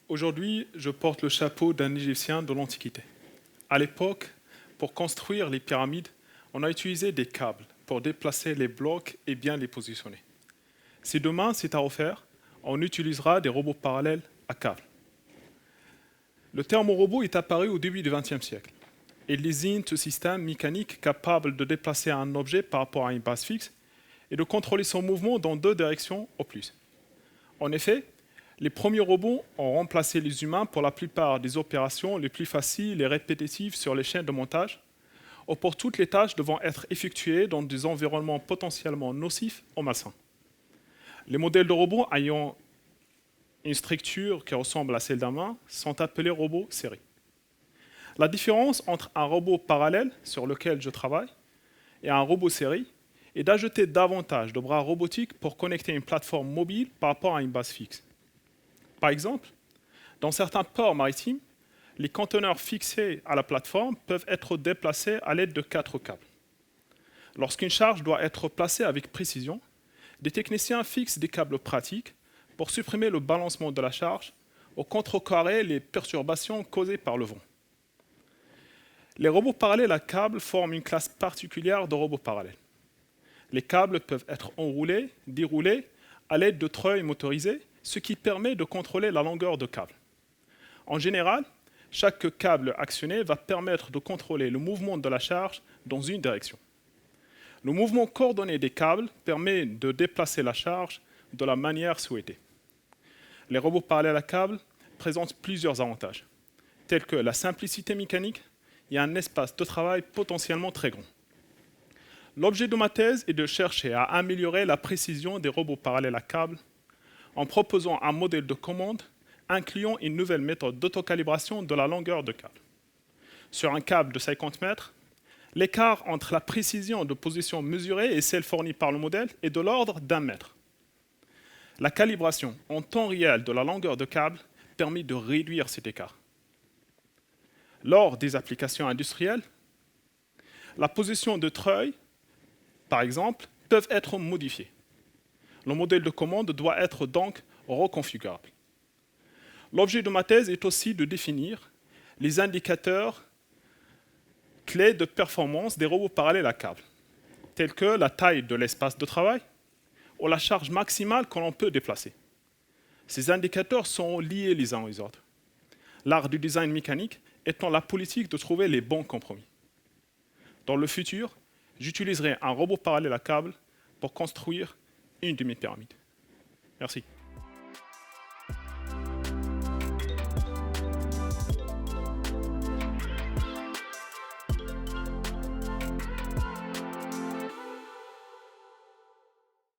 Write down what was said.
Aujourd'hui, je porte le chapeau d'un Égyptien de l'Antiquité. À l'époque, pour construire les pyramides, on a utilisé des câbles pour déplacer les blocs et bien les positionner. Si demain c'est à refaire, on utilisera des robots parallèles à câbles. Le terme robot est apparu au début du XXe siècle. Il désigne ce système mécanique capable de déplacer un objet par rapport à une base fixe et de contrôler son mouvement dans deux directions au plus. En effet, les premiers robots ont remplacé les humains pour la plupart des opérations les plus faciles et répétitives sur les chaînes de montage, ou pour toutes les tâches devant être effectuées dans des environnements potentiellement nocifs ou malsains. Les modèles de robots ayant une structure qui ressemble à celle d'un humain sont appelés robots série. La différence entre un robot parallèle, sur lequel je travaille, et un robot série est d'ajouter davantage de bras robotiques pour connecter une plateforme mobile par rapport à une base fixe. Par exemple, dans certains ports maritimes, les conteneurs fixés à la plateforme peuvent être déplacés à l'aide de 4 câbles. Lorsqu'une charge doit être placée avec précision, des techniciens fixent des câbles pratiques pour supprimer le balancement de la charge ou contrecarrer les perturbations causées par le vent. Les robots parallèles à câbles forment une classe particulière de robots parallèles. Les câbles peuvent être enroulés, déroulés à l'aide de treuils motorisés, ce qui permet de contrôler la longueur de câble. En général, chaque câble actionné va permettre de contrôler le mouvement de la charge dans une direction. Le mouvement coordonné des câbles permet de déplacer la charge de la manière souhaitée. Les robots parallèles à câbles présentent plusieurs avantages, tels que la simplicité mécanique et un espace de travail potentiellement très grand. L'objet de ma thèse est de chercher à améliorer la précision des robots parallèles à câbles en proposant un modèle de commande incluant une nouvelle méthode d'autocalibration de la longueur de câble. Sur un câble de 50 mètres, l'écart entre la précision de position mesurée et celle fournie par le modèle est de l'ordre d'1 mètre. La calibration en temps réel de la longueur de câble permet de réduire cet écart. Lors des applications industrielles, la position de treuil, par exemple, peuvent être modifiées. Le modèle de commande doit être donc reconfigurable. L'objet de ma thèse est aussi de définir les indicateurs clés de performance des robots parallèles à câble, tels que la taille de l'espace de travail ou la charge maximale que l'on peut déplacer. Ces indicateurs sont liés les uns aux autres. L'art du design mécanique étant la politique de trouver les bons compromis. Dans le futur, j'utiliserai un robot parallèle à câble pour construire une de mes pyramides. Merci.